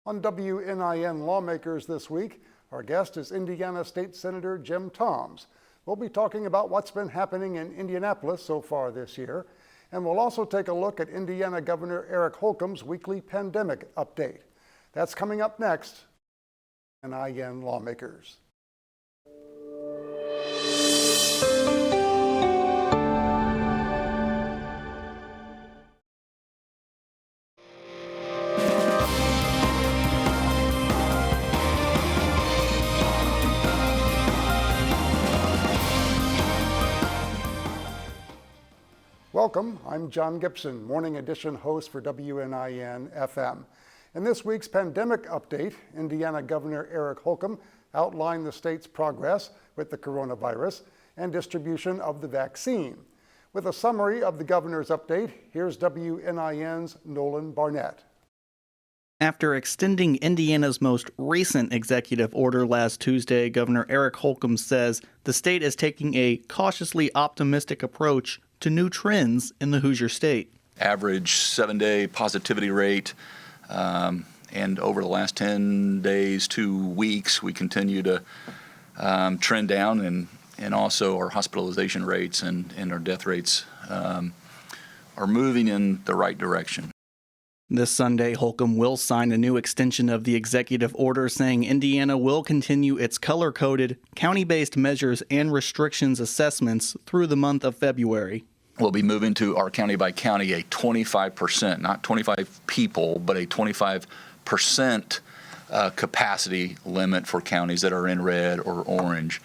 On WNIN Lawmakers this week, our guest is Indiana State Senator Jim Toms. We'll be talking about what's been happening in Indianapolis so far this year, and we'll also take a look at Indiana Governor Eric Holcomb's weekly pandemic update. That's coming up next on WNIN Lawmakers. Welcome, I'm John Gibson, Morning Edition host for WNIN FM. In this week's pandemic update, Indiana Governor Eric Holcomb outlined the state's progress with the coronavirus and distribution of the vaccine. With a summary of the governor's update, here's WNIN's Nolan Barnett. After extending Indiana's most recent executive order last Tuesday, Governor Eric Holcomb says the state is taking a cautiously optimistic approach to new trends in the Hoosier State. Average 7-day positivity rate, and over the last 10 days, 2 weeks, we continue to trend down, and also our hospitalization rates and our death rates are moving in the right direction. This Sunday, Holcomb will sign a new extension of the executive order saying Indiana will continue its color-coded, county-based measures and restrictions assessments through the month of February. We'll be moving to our county by county a 25%, not 25 people, but a 25% capacity limit for counties that are in red or orange,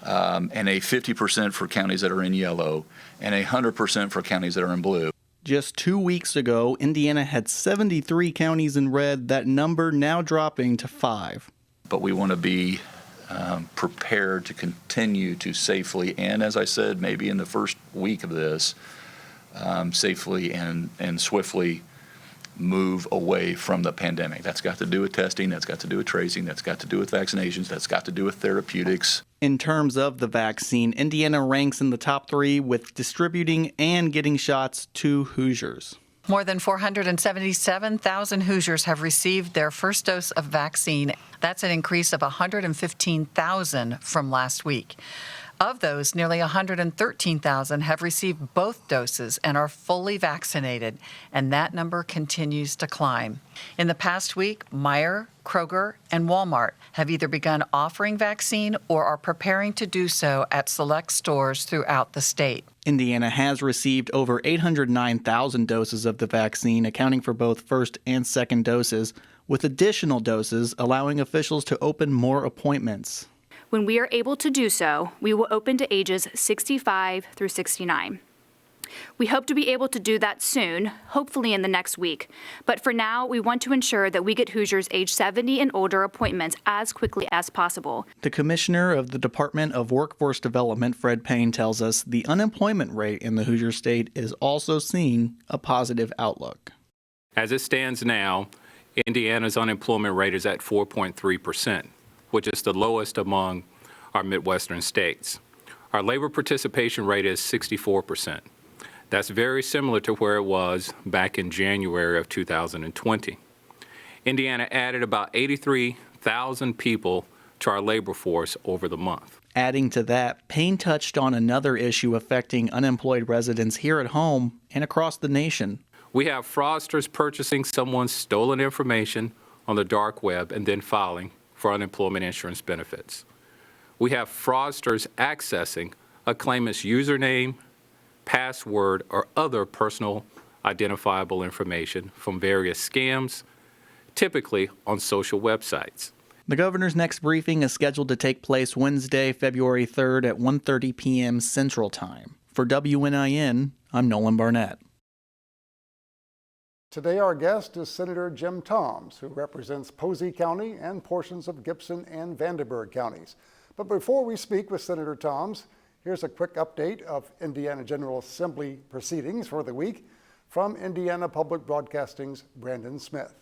and a 50% for counties that are in yellow, and 100% for counties that are in blue. Just 2 weeks ago, Indiana had 73 counties in red, that number now dropping to 5. But we want to be prepared to continue to safely, and as I said, maybe in the first week of this, safely and swiftly move away from the pandemic. That's got to do with testing, that's got to do with tracing, that's got to do with vaccinations, that's got to do with therapeutics. In terms of the vaccine, Indiana ranks in the top 3 with distributing and getting shots to Hoosiers. More than 477,000 Hoosiers have received their first dose of vaccine. That's an increase of 115,000 from last week. Of those, nearly 113,000 have received both doses and are fully vaccinated, and that number continues to climb. In the past week, Meijer, Kroger, and Walmart have either begun offering vaccine or are preparing to do so at select stores throughout the state. Indiana has received over 809,000 doses of the vaccine, accounting for both first and second doses, with additional doses allowing officials to open more appointments. When we are able to do so, we will open to ages 65 through 69. We hope to be able to do that soon, hopefully in the next week. But for now, we want to ensure that we get Hoosiers age 70 and older appointments as quickly as possible. The commissioner of the Department of Workforce Development, Fred Payne, tells us the unemployment rate in the Hoosier State is also seeing a positive outlook. As it stands now, Indiana's unemployment rate is at 4.3%, which is the lowest among our Midwestern states. Our labor participation rate is 64%. That's very similar to where it was back in January of 2020. Indiana added about 83,000 people to our labor force over the month. Adding to that, Payne touched on another issue affecting unemployed residents here at home and across the nation. We have fraudsters purchasing someone's stolen information on the dark web and then filing for unemployment insurance benefits. We have fraudsters accessing a claimant's username, password, or other personal identifiable information from various scams, typically on social websites. The governor's next briefing is scheduled to take place Wednesday, February 3rd at 1:30 p.m. Central Time. For WNIN, I'm Nolan Barnett. Today our guest is Senator Jim Toms, who represents Posey County and portions of Gibson and Vanderburgh counties. But before we speak with Senator Toms, here's a quick update of Indiana General Assembly proceedings for the week from Indiana Public Broadcasting's Brandon Smith.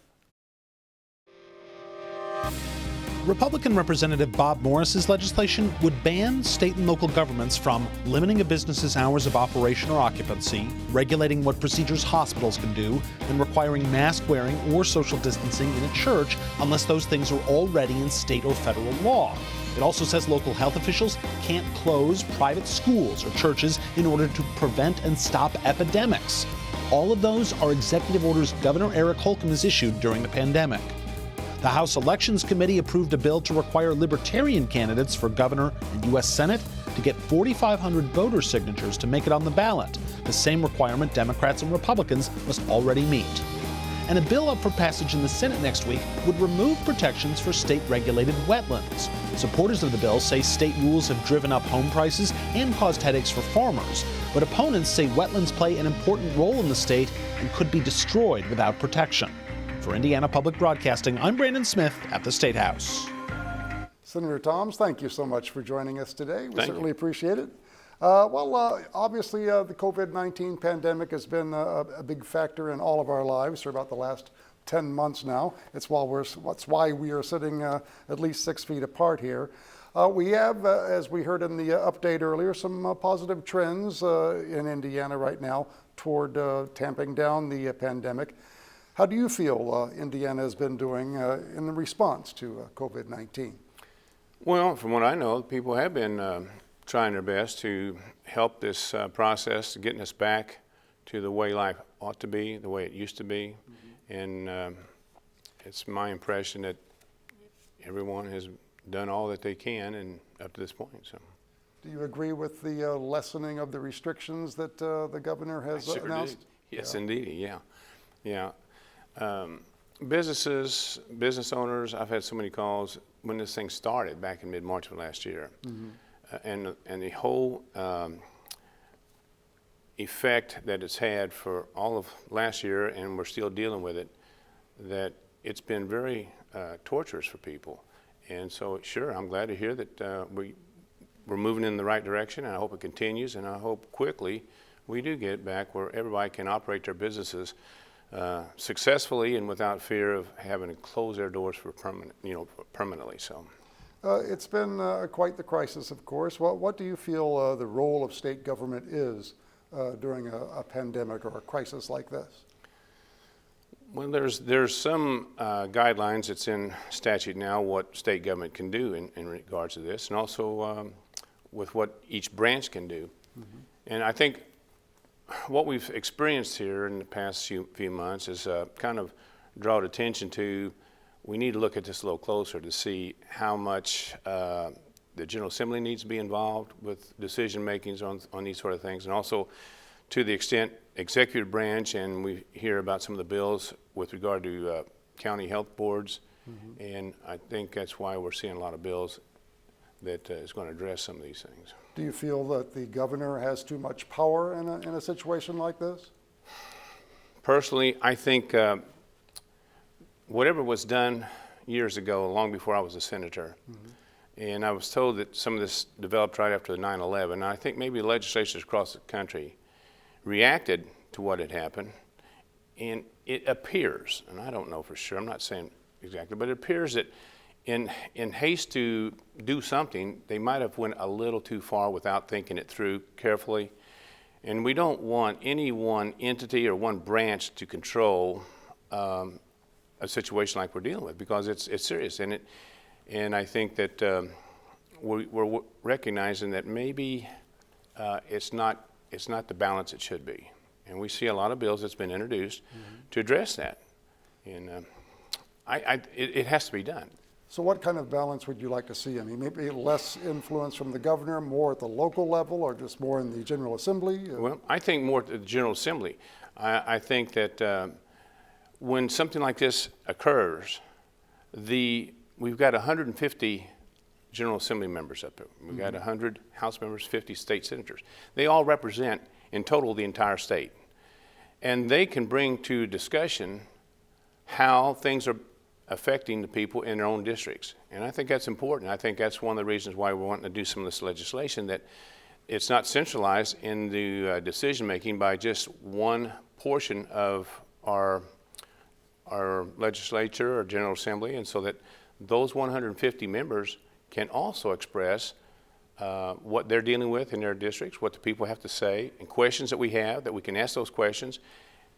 Republican Representative Bob Morris's legislation would ban state and local governments from limiting a business's hours of operation or occupancy, regulating what procedures hospitals can do, and requiring mask wearing or social distancing in a church unless those things are already in state or federal law. It also says local health officials can't close private schools or churches in order to prevent and stop epidemics. All of those are executive orders Governor Eric Holcomb has issued during the pandemic. The House Elections Committee approved a bill to require Libertarian candidates for governor and U.S. Senate to get 4,500 voter signatures to make it on the ballot, the same requirement Democrats and Republicans must already meet. And a bill up for passage in the Senate next week would remove protections for state-regulated wetlands. Supporters of the bill say state rules have driven up home prices and caused headaches for farmers, but opponents say wetlands play an important role in the state and could be destroyed without protection. For Indiana Public Broadcasting, I'm Brandon Smith at the Statehouse. Senator Toms, thank you so much for joining us today. We certainly you. appreciate it. Obviously, the COVID-19 pandemic has been a big factor in all of our lives for about the last 10 months now. It's why we are sitting at least 6 feet apart here. We have, as we heard in the update earlier, some positive trends in Indiana right now toward tamping down the pandemic. How do you feel Indiana has been doing in the response to COVID-19? Well, from what I know, people have been trying their best to help this process, getting us back to the way life ought to be, the way it used to be. Mm-hmm. And it's my impression that everyone has done all that they can and up to this point. So, do you agree with the lessening of the restrictions that the governor has announced? Yes, yeah. Indeed, yeah. Business owners, I've had so many calls when this thing started back in mid-March of last year. Mm-hmm. And the whole effect that it's had for all of last year, and we're still dealing with it, that it's been very torturous for people. And so, sure, I'm glad to hear that we're moving in the right direction, and I hope it continues, and I hope quickly we do get back where everybody can operate their businesses successfully and without fear of having to close their doors for permanently. So. It's been quite the crisis, of course. What do you feel the role of state government is during a pandemic or a crisis like this? Well, there's some guidelines that's in statute now what state government can do in regards to this, and also with what each branch can do. Mm-hmm. And I think what we've experienced here in the past few months is kind of drawn attention to we need to look at this a little closer to see how much the General Assembly needs to be involved with decision makings on these sort of things, and also to the extent executive branch, and we hear about some of the bills with regard to county health boards, mm-hmm. and I think that's why we're seeing a lot of bills that is going to address some of these things. Do you feel that the governor has too much power in a situation like this? Personally, I think whatever was done years ago, long before I was a senator, mm-hmm. and I was told that some of this developed right after the 9/11. I think maybe legislatures across the country reacted to what had happened, and it appears, and I don't know for sure, I'm not saying exactly, but it appears that in haste to do something, they might have went a little too far without thinking it through carefully. And we don't want any one entity or one branch to control a situation like we're dealing with, because it's serious. And I think that we're recognizing that maybe it's not the balance it should be. And we see a lot of bills that's been introduced mm-hmm. to address that. And it has to be done. So what kind of balance would you like to see? I mean, maybe less influence from the governor, more at the local level, or just more in the General Assembly? Well, I think more at the General Assembly. I think that when something like this occurs, we've got 150 General Assembly members up there. We've got 100 House members, 50 state senators. They all represent, in total, the entire state. And they can bring to discussion how things are affecting the people in their own districts. And I think that's important. I think that's one of the reasons why we're wanting to do some of this legislation, that it's not centralized in the decision-making by just one portion of our legislature or General Assembly, and so that those 150 members can also express what they're dealing with in their districts, what the people have to say, and questions that we have, that we can ask those questions,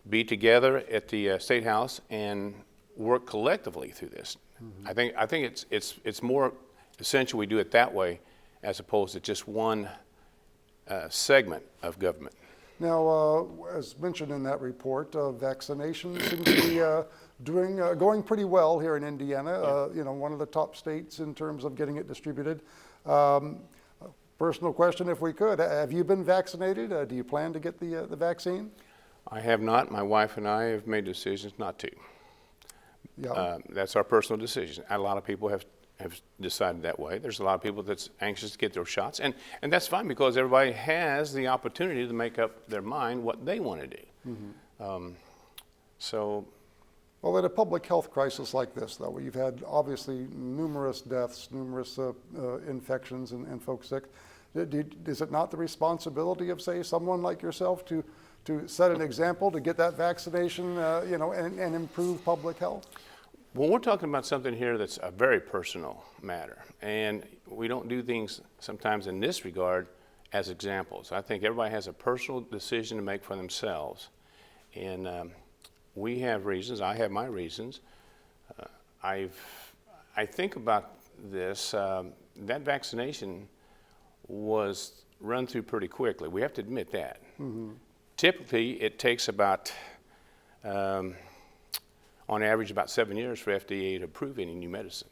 be together at the Statehouse and work collectively through this. Mm-hmm. I think it's more essential we do it that way as opposed to just one segment of government. Now, as mentioned in that report, vaccination seems to be going pretty well here in Indiana. You know, one of the top states in terms of getting it distributed. Personal question, if we could, have you been vaccinated? Do you plan to get the vaccine? I have not. My wife and I have made decisions not to. Yeah. That's our personal decision. A lot of people have decided that way. There's a lot of people that's anxious to get their shots, and that's fine because everybody has the opportunity to make up their mind what they want to do. Mm-hmm. Well, in a public health crisis like this, though, you've had obviously numerous deaths, numerous infections, and folks sick. Is it not the responsibility of, say, someone like yourself to set an example, to get that vaccination, and improve public health? Well, we're talking about something here that's a very personal matter, and we don't do things sometimes in this regard as examples. I think everybody has a personal decision to make for themselves, and we have reasons. I have my reasons. I think about this. That vaccination was run through pretty quickly. We have to admit that. Mm-hmm. Typically, it takes about on average about 7 years for FDA to approve any new medicine.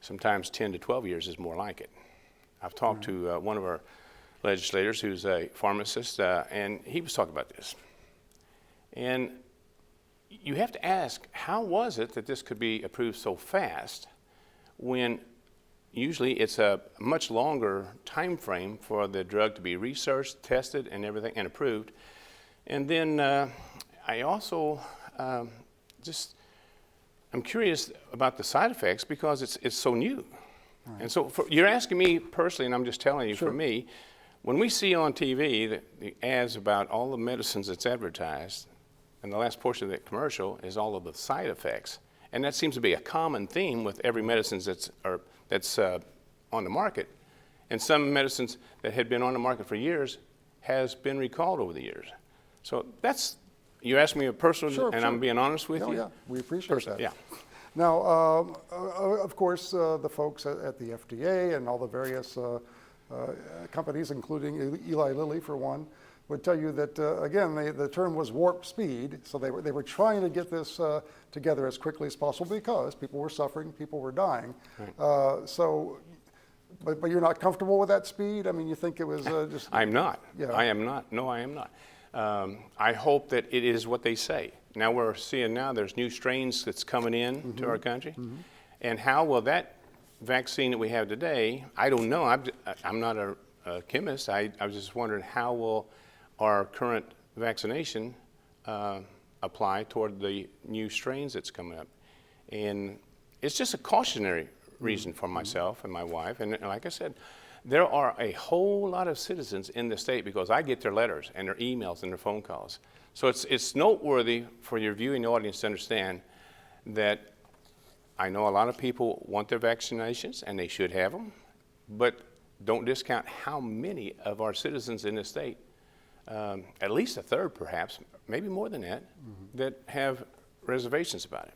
Sometimes 10 to 12 years is more like it. I've talked to one of our legislators who's a pharmacist, and he was talking about this. And you have to ask, how was it that this could be approved so fast when usually it's a much longer time frame for the drug to be researched, tested, and everything, and approved. And then I also I'm curious about the side effects because it's so new. Right. And so you're asking me personally, and I'm just telling you, sure. For me, when we see on TV the ads about all the medicines that's advertised, and the last portion of the commercial is all of the side effects, and that seems to be a common theme with every medicine that's on the market. And some medicines that had been on the market for years has been recalled over the years. So you asked me a personal, sure, and sure. I'm being honest with you. Yeah, we appreciate that. Yeah. Now, of course, the folks at the FDA and all the various companies, including Eli Lilly for one, would tell you that, again, the term was warp speed, so they were trying to get this together as quickly as possible because people were suffering, people were dying. Right. But you're not comfortable with that speed? I mean, you think it was just... I'm not. Yeah. I am not. No, I am not. I hope that it is what they say. Now we're seeing there's new strains that's coming in mm-hmm. to our country. Mm-hmm. And how will that vaccine that we have today, I don't know. I'm not a chemist. I was just wondering how will our current vaccination apply toward the new strains that's coming up. And it's just a cautionary reason for myself and my wife. And like I said, there are a whole lot of citizens in the state because I get their letters and their emails and their phone calls. So it's noteworthy for your viewing audience to understand that I know a lot of people want their vaccinations and they should have them, but don't discount how many of our citizens in the state, at least a third perhaps, maybe more than that, mm-hmm. that have reservations about it.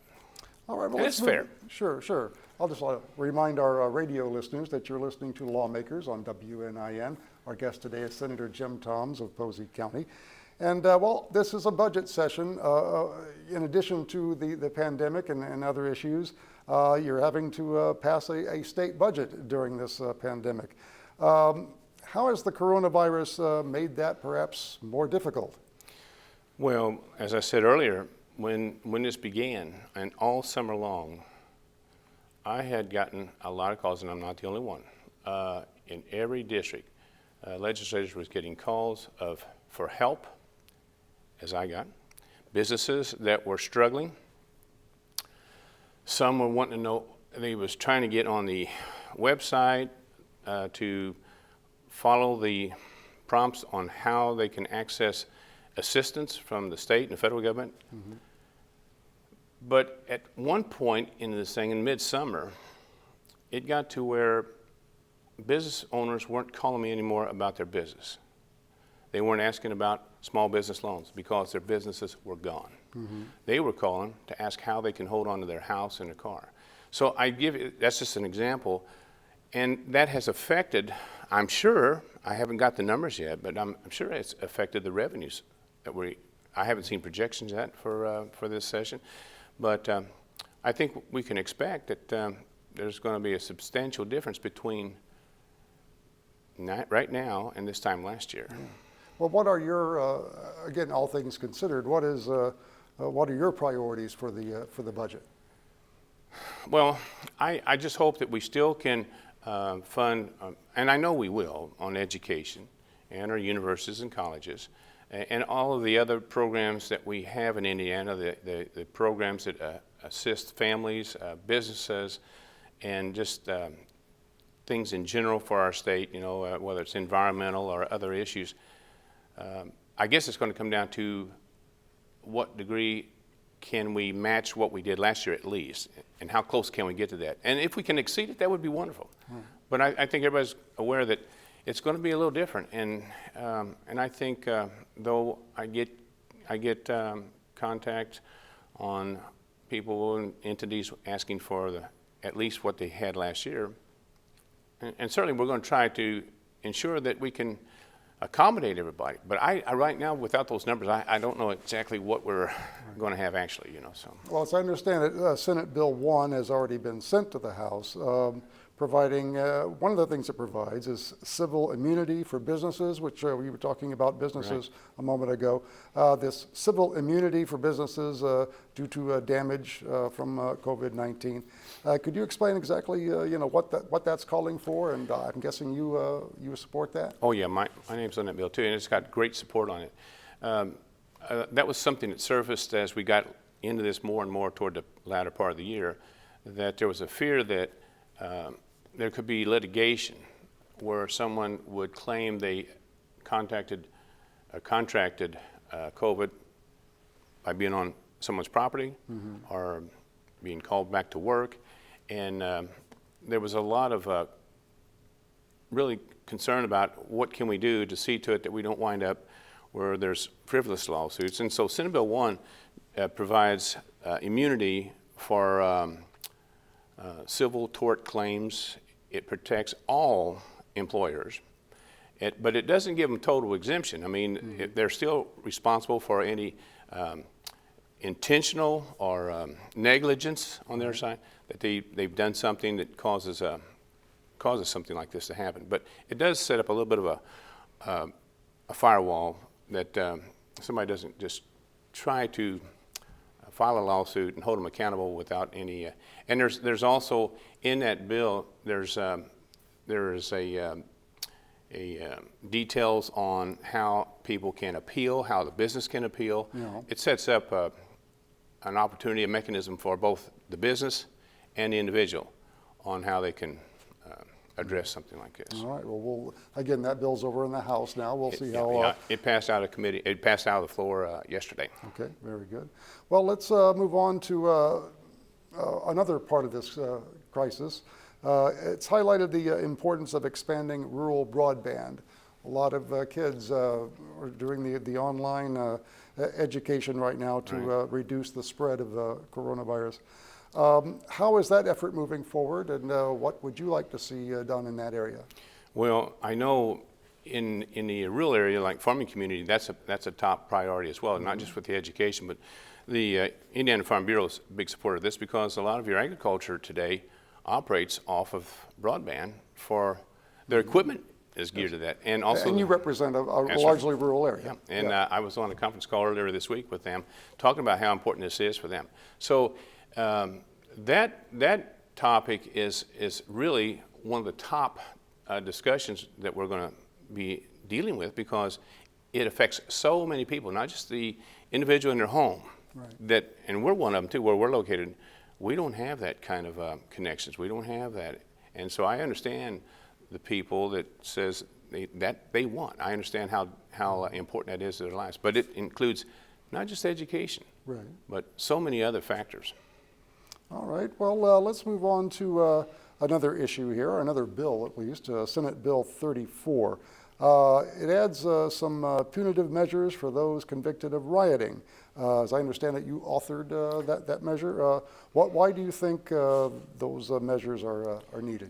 All right, well, and it's fair. Sure. I'll just remind our radio listeners that you're listening to Lawmakers on WNIN. Our guest today is Senator Jim Toms of Posey County. And this is a budget session. In addition to the pandemic and other issues, you're having to pass a state budget during this pandemic. How has the coronavirus made that perhaps more difficult? Well, as I said earlier, when this began, and all summer long, I had gotten a lot of calls, and I'm not the only one. In every district, legislators was getting calls for help, as I got. Businesses that were struggling. Some were wanting to know, they was trying to get on the website to follow the prompts on how they can access assistance from the state and the federal government. Mm-hmm. But at one point in this thing, in midsummer, it got to where business owners weren't calling me anymore about their business. They weren't asking about small business loans because their businesses were gone. They were calling to ask how they can hold on to their house and their car. So that's just an example. And that has affected, I'm sure, I haven't got the numbers yet, but I'm sure it's affected the revenues that I haven't seen projections yet for this session. But I think we can expect that there's going to be a substantial difference between right now and this time last year. Yeah. Well, what are your, again, all things considered, what are your priorities for the budget? Well, I just hope that we still can fund, and I know we will, on education and our universities and colleges, and all of the other programs that we have in Indiana, the programs that assist families, businesses, and just things in general for our state, you know, whether it's environmental or other issues. I guess it's going to come down to what degree can we match what we did last year at least, and how close can we get to that? And if we can exceed it, that would be wonderful. But I think everybody's aware that it's going to be a little different, and I think though I get contact on people and entities asking for at least what they had last year, and certainly we're going to try to ensure that we can accommodate everybody. But I right now, without those numbers, I don't know exactly what we're going to have actually, you know. So. Well, as I understand it, Senate Bill 1 has already been sent to the House, providing, one of the things it provides is civil immunity for businesses, which we were talking about businesses a moment ago. This civil immunity for businesses due to damage from COVID-19. Could you explain exactly, you know, what that's calling for? And I'm guessing you support that? Oh yeah, my name's on that bill too, and it's got great support on it. That was something that surfaced as we got into this more and more toward the latter part of the year, that there was a fear that there could be litigation where someone would claim they contracted COVID by being on someone's property or being called back to work. And there was a lot of really concern about what can we do to see to it that we don't wind up where there's frivolous lawsuits. And so Senate Bill 1 provides immunity for civil tort claims. It protects all employers, but it doesn't give them total exemption. I mean, they're still responsible for any intentional or negligence on their side, that they've done something that causes something like this to happen. But it does set up a little bit of a firewall that somebody doesn't just try to file a lawsuit and hold them accountable without any. And there's also in that bill there is a details on how people can appeal, how the business can appeal. Yeah. It sets up an opportunity, a mechanism for both the business and the individual on how they can address something like this. All right. Well, again, that bill's over in the House now. We'll see how. It passed out of committee. It passed out of the floor yesterday. Okay. Very good. Well, let's move on to another part of this crisis. It's highlighted the importance of expanding rural broadband. A lot of kids are doing the online education right now to reduce the spread of the coronavirus. How is that effort moving forward, and what would you like to see done in that area? Well, I know in the rural area, like farming community, that's a top priority as well, not just with the education, but the Indiana Farm Bureau is a big supporter of this because a lot of your agriculture today operates off of broadband for their equipment is geared to that. And also, and you represent a largely rural area. Yeah. And I was on a conference call earlier this week with them talking about how important this is for them. So that topic is really one of the top discussions that we're going to be dealing with because it affects so many people, not just the individual in their home. Right. And we're one of them too, where we're located. We don't have that kind of connections. We don't have that. And so I understand the people that says that they want. I understand how important that is to their lives. But it includes not just education. Right. but so many other factors. All right. Well, let's move on to another issue here, another bill at least, Senate Bill 34. It adds some punitive measures for those convicted of rioting. As I understand it, you authored that measure. Why do you think those measures are needed?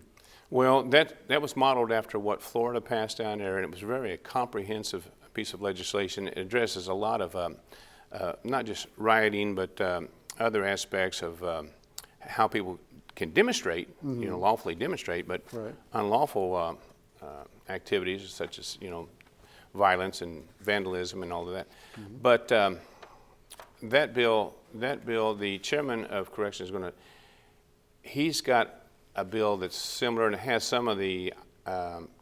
Well, that was modeled after what Florida passed down there, and it was very a comprehensive piece of legislation. It addresses a lot of not just rioting, but other aspects of how people can demonstrate, lawfully demonstrate, but Right. unlawful activities such as, violence and vandalism and all of that. But that bill, the chairman of corrections is he's got a bill that's similar and it has some of the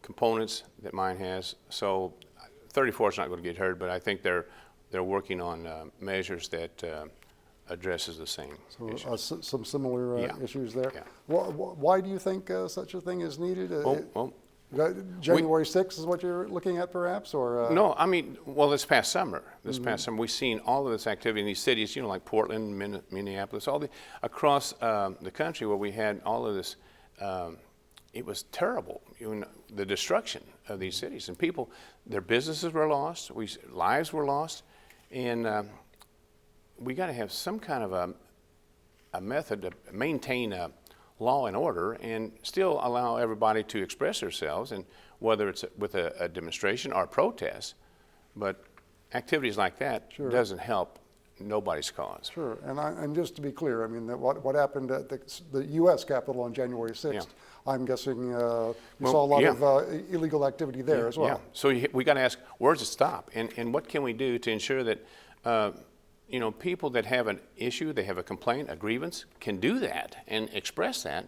components that mine has. So 34 is not going to get heard, but I think they're working on measures that addresses the same issues. So some similar Yeah. issues there. Yeah. Why do you think such a thing is needed? Well, January 6th is what you're looking at, perhaps, or no, I mean, well, this past summer, we've seen all of this activity in these cities, like Portland, Minneapolis, across the country where we had all of this. It was terrible, the destruction of these cities, and people, their businesses were lost, lives were lost, and we got to have some kind of a method to maintain law and order and still allow everybody to express themselves, and whether it's with a demonstration or a protest, but activities like that doesn't help nobody's cause. Sure, and just to be clear, I mean, what happened at the U.S. Capitol on January 6th, Yeah. I'm guessing you saw a lot of illegal activity there as well. Yeah, so we got to ask, where does it stop? And what can we do to ensure that people that have an issue, they have a complaint, a grievance, can do that and express that,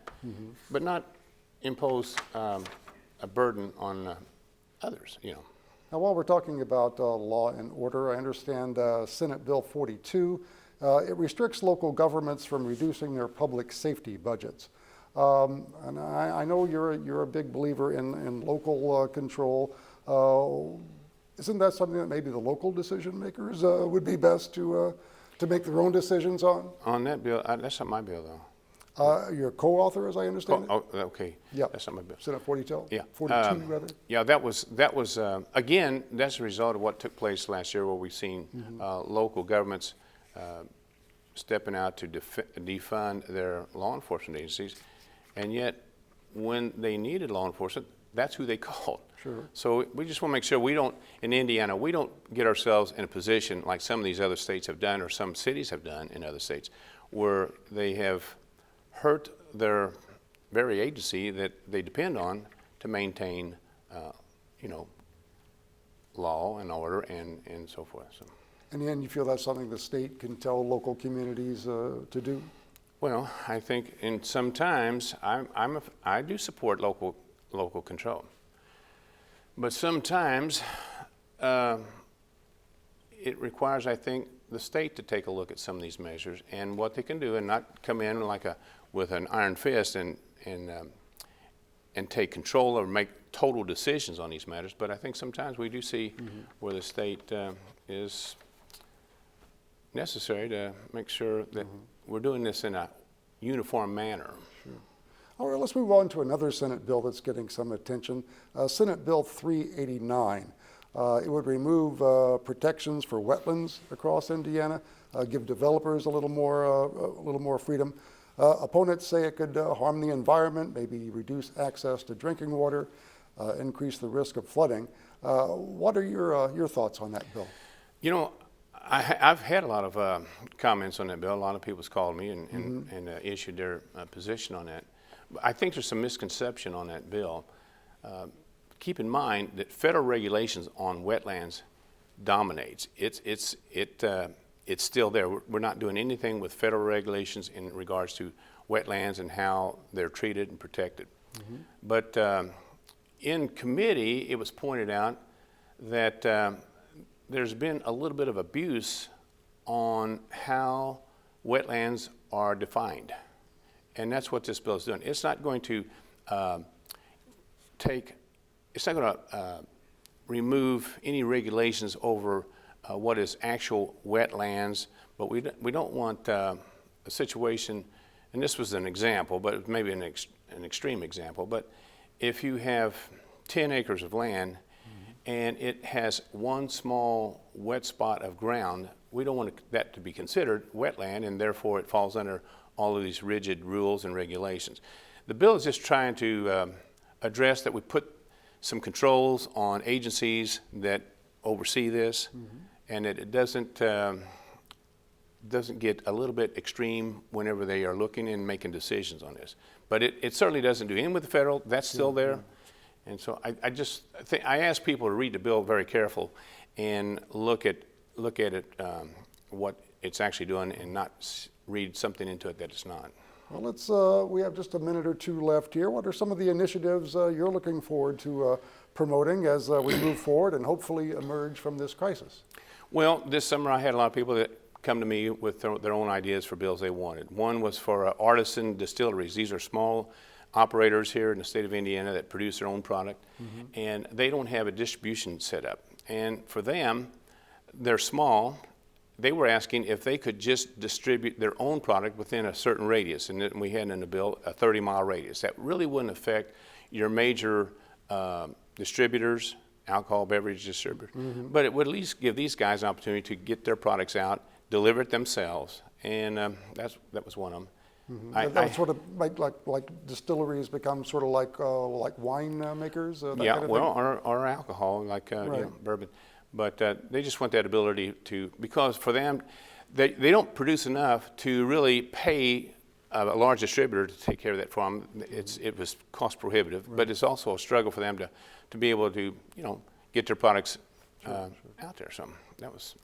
but not impose a burden on others, Now, while we're talking about law and order, I understand Senate Bill 42, it restricts local governments from reducing their public safety budgets. And I know you're a big believer in local control. Isn't that something that maybe the local decision makers would be best to make their own decisions on? On that bill, that's not my bill, though. You're a co-author, as I understand it? Oh, okay. Yeah. That's not my bill. Senate 42? Yeah. 42, rather? Yeah, that was again, that's a result of what took place last year, where we've seen local governments stepping out to defund their law enforcement agencies, and yet when they needed law enforcement, that's who they called. Sure. So we just want to make sure in Indiana, we don't get ourselves in a position like some of these other states have done, or some cities have done in other states, where they have hurt their very agency that they depend on to maintain, law and order and so forth. So. In the end, you feel that's something the state can tell local communities to do? Well, I think sometimes I do support local control, but sometimes it requires, I think, the state to take a look at some of these measures and what they can do, and not come in with an iron fist and take control or make total decisions on these matters. But I think sometimes we do see where the state is necessary to make sure that we're doing this in a uniform manner. Sure. All right, let's move on to another Senate bill that's getting some attention. Senate Bill 389. It would remove protections for wetlands across Indiana, give developers a little more freedom. Opponents say it could harm the environment, maybe reduce access to drinking water, increase the risk of flooding. What are your thoughts on that bill? I've had a lot of comments on that bill. A lot of people's called me and issued their position on that. I think there's some misconception on that bill. Keep in mind that federal regulations on wetlands dominates. It's still there. We're not doing anything with federal regulations in regards to wetlands and how they're treated and protected. But in committee, it was pointed out that there's been a little bit of abuse on how wetlands are defined. And that's what this bill is doing. It's not going to remove any regulations over what is actual wetlands, but we don't want a situation, and this was an example, but maybe an extreme example, but if you have 10 acres of land and it has one small wet spot of ground, we don't want that to be considered wetland, and therefore it falls under all of these rigid rules and regulations. The bill is just trying to address that we put some controls on agencies that oversee this, and that it doesn't get a little bit extreme whenever they are looking and making decisions on this. But it certainly doesn't do anything with the federal. That's still there. And so I ask people to read the bill very careful and look at it, what it's actually doing, and not read something into it that it's not. Well, we have just a minute or two left here. What are some of the initiatives you're looking forward to promoting as we move forward and hopefully emerge from this crisis? Well, this summer I had a lot of people that come to me with their own ideas for bills they wanted. One was for artisan distilleries. These are small operators here in the state of Indiana that produce their own product, and they don't have a distribution set up. And for them, they're small. They were asking if they could just distribute their own product within a certain radius, and then we had in the bill a 30-mile radius. That really wouldn't affect your major distributors, alcohol beverage distributors, but it would at least give these guys an opportunity to get their products out, deliver it themselves, and that was one of them. That sort of make like distilleries become sort of like wine makers. That Yeah, kind of well, thing? or alcohol, like Right. bourbon. But they just want that ability to, because for them, they don't produce enough to really pay a large distributor to take care of that for them. It was cost prohibitive, but it's also a struggle for them to be able to, get their products out there. So that was,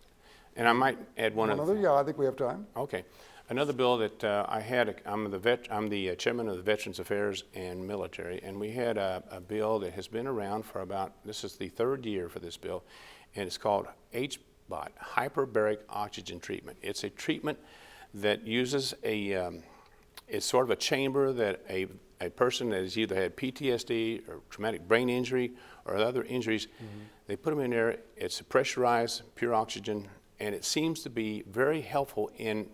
and I might add one other. Yeah, I think we have time. Okay. Another bill that I had, I'm the chairman of the Veterans Affairs and Military, and we had a bill that has been around for this is the third year for this bill, and it's called HBOT, Hyperbaric Oxygen Treatment. It's a treatment that uses it's sort of a chamber that a person that has either had PTSD or traumatic brain injury or other injuries, they put them in there. It's pressurized, pure oxygen, and it seems to be very helpful in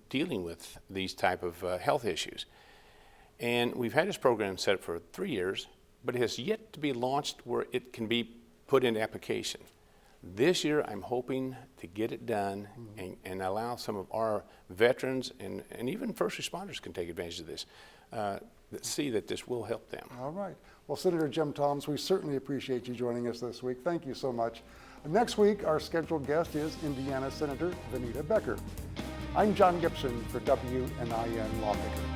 dealing with these type of health issues. And we've had this program set for 3 years, but it has yet to be launched where it can be put into application. This year, I'm hoping to get it done and allow some of our veterans and even first responders can take advantage of this, that see that this will help them. All right. Well, Senator Jim Thoms, we certainly appreciate you joining us this week. Thank you so much. Next week, our scheduled guest is Indiana Senator Vanita Becker. I'm John Gibson for WNIN Lawmakers.